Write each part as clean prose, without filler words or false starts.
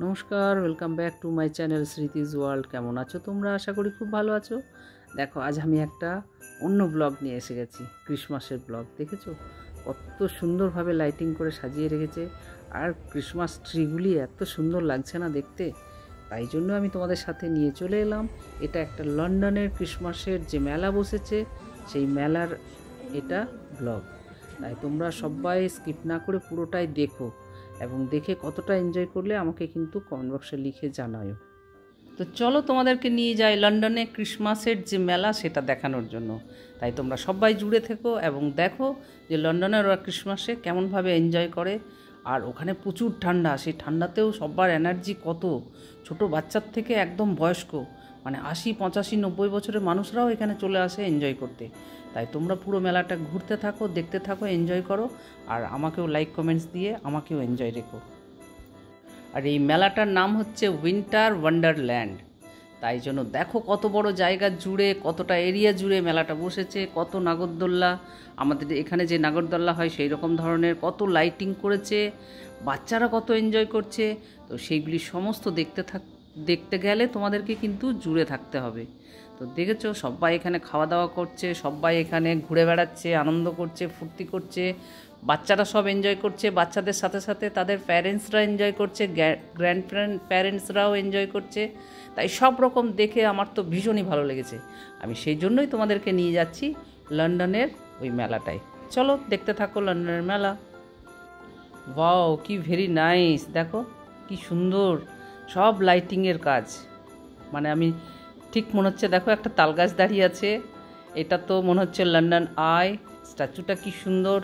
নমস্কার, welcome back to my channel Smriti's World. কেমন আছো তোমরা? আশা করি খুব ভালো আছো। দেখো, আজ আমি একটা অন্য ব্লগ নিয়ে এসে গেছি, ক্রিসমাসের ব্লগ। দেখেছো কত সুন্দরভাবে লাইটিং করে সাজিয়ে রেখেছে, আর ক্রিসমাস ট্রিগুলি এত সুন্দর লাগছে না দেখতে। তাই জন্য আমি তোমাদের সাথে নিয়ে চলে এলাম। এটা একটা লন্ডনের ক্রিসমাসের যে মেলা বসেছে, সেই মেলার এটা ব্লগ। তাই তোমরা সবাই স্কিপ না করে পুরোটাই দেখো, এবং দেখে কতটা এনজয় করলে আমাকে কিন্তু কমেন্ট বক্সে লিখে জানাও। তো চলো তোমাদেরকে নিয়ে যাই লন্ডনে ক্রিসমাসের যে মেলা সেটা দেখানোর জন্য। তাই তোমরা সবাই জুড়ে থেকো এবং দেখো যে লন্ডনের ওরা ক্রিসমাসে কেমনভাবে এনজয় করে। আর ওখানে প্রচুর ঠান্ডা, সেই ঠান্ডাতেও সবার এনার্জি কত, ছোট বাচ্চার থেকে একদম বয়স্ক, মানে 80, 85, 90 বছরের মানুষরাও এখানে চলে আসে এনজয় করতে। তাই তোমরা পুরো মেলাটা ঘুরতে থাকো, দেখতে থাকো, এনজয় করো, আর আমাকেও লাইক কমেন্টস দিয়ে আমাকেও এনজয় রেখো। আর এই মেলাটার নাম হচ্ছে উইন্টার ওয়ান্ডারল্যান্ড। তাই জন্য দেখো কত বড় জায়গা জুড়ে, কতটা এরিয়া জুড়ে মেলাটা বসেছে, কত নাগরদোল্লা, আমাদের এখানে যে নাগরদোল্লা হয় সেই রকম ধরনের, কত লাইটিং করেছে, বাচ্চারা কত এনজয় করছে। তো সেইগুলি সমস্ত দেখতে গেলে তোমাদেরকে কিন্তু জুড়ে থাকতে হবে। তো দেখেছো সবাই এখানে খাওয়া দাওয়া করছে, সবাই এখানে ঘুরে বেড়াচ্ছে, আনন্দ করছে, ফুর্তি করছে, বাচ্চারা সব এনজয় করছে, বাচ্চাদের সাথে সাথে তাদের প্যারেন্টসরা এনজয় করছে, গ্র্যান্ড প্যারেন্টসরাও এনজয় করছে। তাই সব রকম দেখে আমার তো ভীষণই ভালো লেগেছে। আমি সেই জন্যই তোমাদেরকে নিয়ে যাচ্ছি লন্ডনের ওই মেলাটায়। চলো দেখতে থাকো লন্ডনের মেলা। ওয়াও, কি ভেরি নাইস! দেখো কি সুন্দর সব লাইটিংয়ের কাজ। মানে আমি ঠিক মনে হচ্ছে, দেখো একটা তালগাছ দাঁড়িয়ে আছে, এটা তো মনে হচ্ছে লন্ডন আই। স্ট্যাচুটা কি সুন্দর,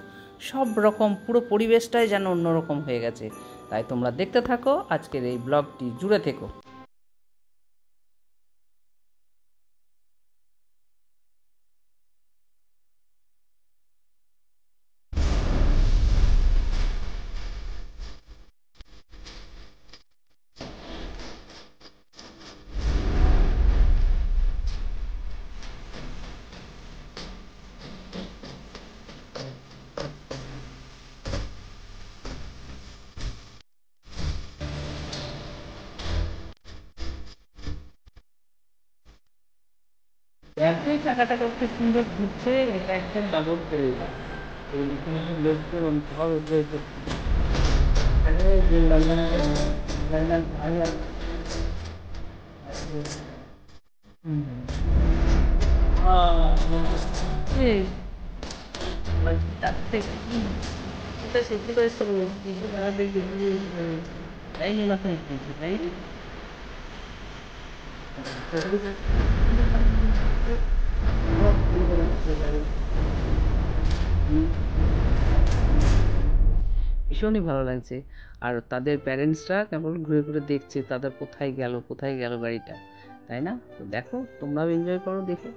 সব রকম পুরো পরিবেশটাই যেন অন্যরকম হয়ে গেছে। তাই তোমরা দেখতে থাকো, আজকের এই ব্লগটি জুড়ে থেকো। একই টাকাটা করতে সুন্দর ঘুরছে, এটা একটা ডাবল পেয়ে এটা সেটি করে তাই ভীষণই ভালো লাগছে। আর তাদের প্যারেন্টসরা কেমন ঘুরে ঘুরে দেখছে তাদের কোথায় গেল গাড়িটা, তাই না? তো দেখো তোমরাও এনজয় করো দেখে।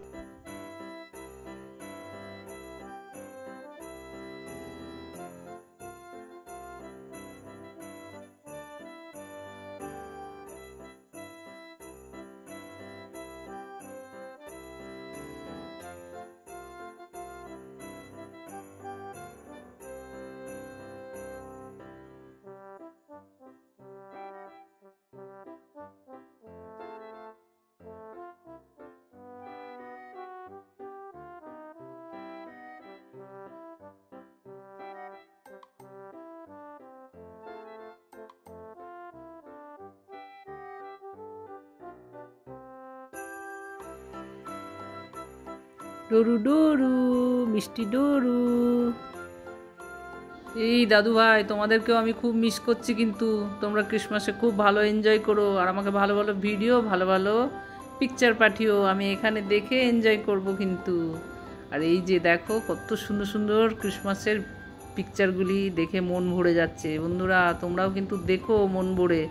ডরু ডরু, মিষ্টি ডরু। এই দাদু ভাই, তোমাদেরকেও আমি খুব মিস করছি, কিন্তু তোমরা ক্রিসমাসে খুব ভালো এনজয় করো, আর আমাকে ভালো ভালো ভিডিও, ভালো ভালো পিকচার পাঠিও, আমি এখানে দেখে এনজয় করব কিন্তু। আর এই যে দেখো কত সুন্দর সুন্দর ক্রিসমাসের পিকচারগুলি দেখে মন ভরে যাচ্ছে। বন্ধুরা তোমরাও কিন্তু দেখো মন ভরে,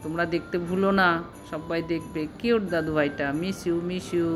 তোমরা দেখতে ভুলো না, সবাই দেখবে। কিউট দাদু ভাইটা, মিস ইউ, মিস ইউ।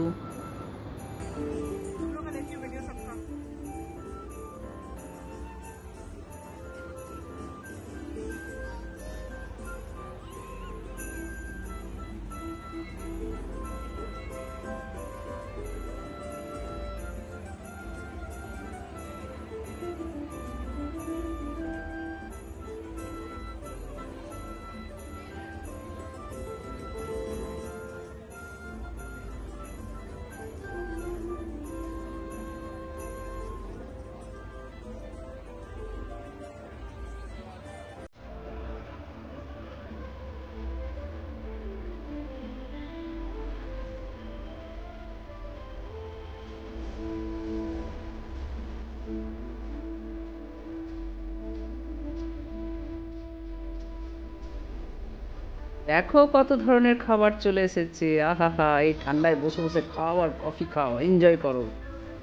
দেখো কত ধরনের খাবার চলে এসেছে, আহা হা, এই ঠান্ডায় বসে বসে খাও আর কফি খাও, এনজয় করো।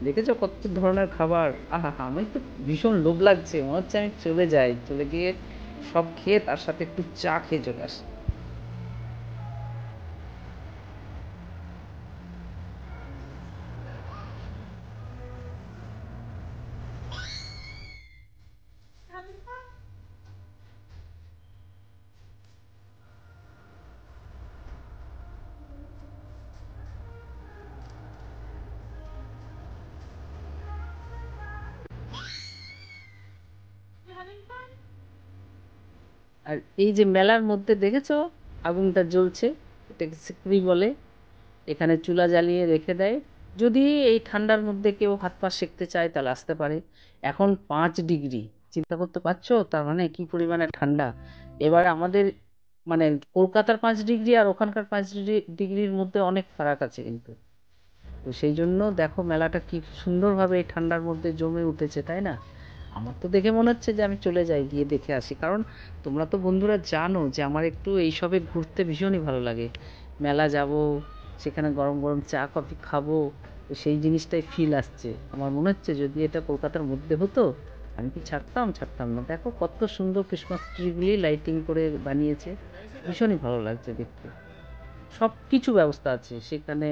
দেখেছো কত ধরনের খাবার, আহা হা, আমার তো ভীষণ লোভ লাগছে, মনে হচ্ছে আমি চলে যাই, চলে গিয়ে সব খেয়ে তার সাথে একটু চা খেয়ে চলে আসি। আর এই যে মেলার মধ্যে দেখেছো আগুনটা জ্বলছে, এটাকে সিকরি বলে। এখানে চুলা জ্বালিয়ে রেখে দেয়, যদি এই ঠান্ডার মধ্যে কেউ হাত পা সেঁকতে চায় তাহলে আসতে পারে। এখন 5 ডিগ্রি, চিন্তা করতে পারছো তার মানে কি পরিমাণে ঠান্ডা। এবার আমাদের মানে কলকাতার 5 ডিগ্রি আর ওখানকার 5 ডিগ্রির মধ্যে অনেক ফারাক আছে কিন্তু। তো সেই জন্য দেখো মেলাটা কি সুন্দরভাবে এই ঠান্ডার মধ্যে জমে উঠেছে, তাই না? আমার তো দেখে মনে হচ্ছে যে আমি চলে যাই, গিয়ে দেখে আসি, কারণ তোমরা তো বন্ধুরা জানো যে আমার একটু এইসবে ঘুরতে ভীষণই ভালো লাগে। মেলা যাব, সেখানে গরম গরম চা কফি খাবো, তো সেই জিনিসটাই ফিল আসছে। আমার মনে হচ্ছে যদি এটা কলকাতার মধ্যে হতো আমি কি ছাড়তাম, ছাড়তাম না। দেখো কত সুন্দর ক্রিসমাস ট্রিগুলি লাইটিং করে বানিয়েছে, ভীষণই ভালো লাগছে দেখতে। সব কিছু ব্যবস্থা আছে সেখানে,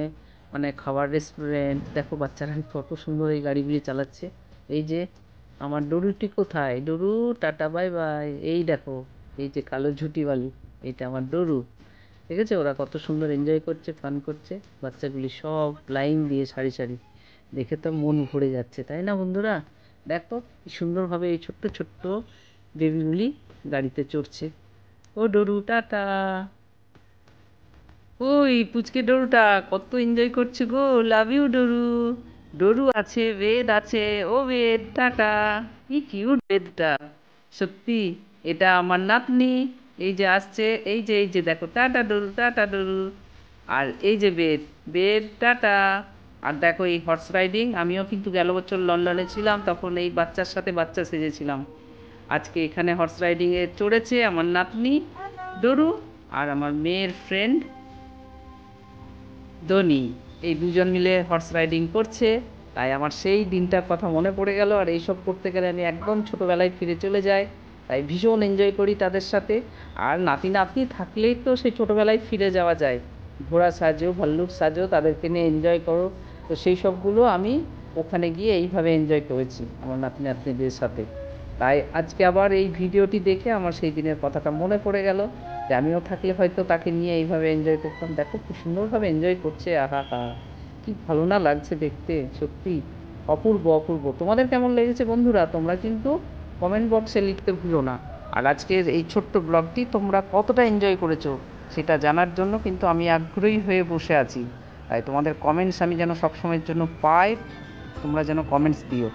মানে খাবার রেস্টুরেন্ট। দেখো বাচ্চারা কত সুন্দর এই গাড়িগুলি চালাচ্ছে। এই যে আমার ডরুটি কোথায়, ডরু টাটা বাই বাই, এই দেখো এই যে কালো ঝুঁটিওয়ালি, এইটা আমার ডরু। ঠিক আছে, ওরা কত সুন্দর এনজয় করছে, ফান করছে, বাচ্চাগুলি সব লাইন দিয়ে সারি সারি। দেখে তো মন ভরে যাচ্ছে, তাই না বন্ধুরা? দেখো কি সুন্দরভাবে এই ছোট্ট ছোট্ট বেবিগুলি গাড়িতে চড়ছে। ও ডরু টাটা। ওই পুচকে ডরুটা কত এনজয় করছে গো, লাভ ইউ ডরু। ডরু আছে, বেদ আছে, ও বেদ টাটা। কি কিউট বেদটা, সত্যি। এটা আমার নাতনি, এই যে আসছে, এই যে দেখো, টাটা ডরু, টাটা ডরু। আর এই যে বেদ, বেদ টাটা। আর দেখো এই হর্স রাইডিং, আমিও কিন্তু গেল বছর লন্ডনে ছিলাম, তখন এই বাচ্চার সাথে বাচ্চা সেজেছিলাম। আজকে এখানে হর্স রাইডিংয়ে চড়েছে আমার নাতনি ডরু, আর আমার মেয়ের ফ্রেন্ড ধোনি। এই দুজন মিলে হর্স রাইডিং করছে। তাই আমার সেই দিনটার কথা মনে পড়ে গেল, আর এইসব করতে গেলে আমি একদম ছোটোবেলায় ফিরে চলে যাই। তাই ভীষণ এনজয় করি তাদের সাথে। আর নাতি নাতনি থাকলেই তো সেই ছোটোবেলায় ফিরে যাওয়া যায়। ঘোড়া সাজো, ভাল্লুক সাজো, তাদেরকে নিয়ে এনজয় করো। তো সেই সবগুলো আমি ওখানে গিয়ে এইভাবে এনজয় করেছি আমার নাতি নাতনিদের সাথে। তাই আজকে আবার এই ভিডিওটি দেখে আমার সেই দিনের কথাটা মনে পড়ে গেল, যে আমিও থাকলে হয়তো তাকে নিয়ে এইভাবে এনজয় করতাম। দেখো কি সুন্দরভাবে এনজয় করছে, আহা হা, কি ভালো না লাগছে দেখতে, সত্যি অপূর্ব অপূর্ব। তোমাদের কেমন লেগেছে বন্ধুরা, তোমরা কিন্তু কমেন্ট বক্সে লিখতে ভুলো না। আর আজকের এই ছোট্ট ব্লগটি তোমরা কতটা এনজয় করেছো সেটা জানার জন্য কিন্তু আমি আগ্রহী হয়ে বসে আছি। তাই তোমাদের কমেন্টস আমি যেন সবসময়ের জন্য পাই, তোমরা যেন কমেন্টস দিও।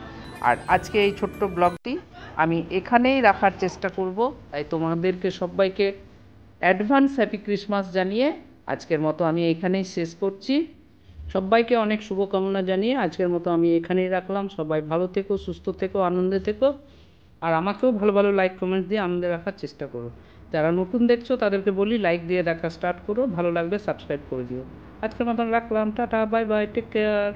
আর আজকে এই ছোট্ট ব্লগটি আমি এখানেই রাখার চেষ্টা করব। তাই তোমাদেরকে সবাইকে অ্যাডভান্স হ্যাপি ক্রিসমাস জানিয়ে আজকের মতো আমি এখানেই শেষ করছি। সবাইকে অনেক শুভকামনা জানিয়ে আজকের মতো আমি এখানেই রাখলাম। সবাই ভালো থেকো, সুস্থ থেকো, আনন্দে থেকো। আর আমাকেও ভালো ভালো লাইক কমেন্টস দিয়ে আনন্দে রাখার চেষ্টা করো। যারা নতুন দেখছো তাদেরকে বলি লাইক দিয়ে দেখা স্টার্ট করো, ভালো লাগলে সাবস্ক্রাইব করে দিও। আজকের মতন রাখলাম, tata bye bye, take care.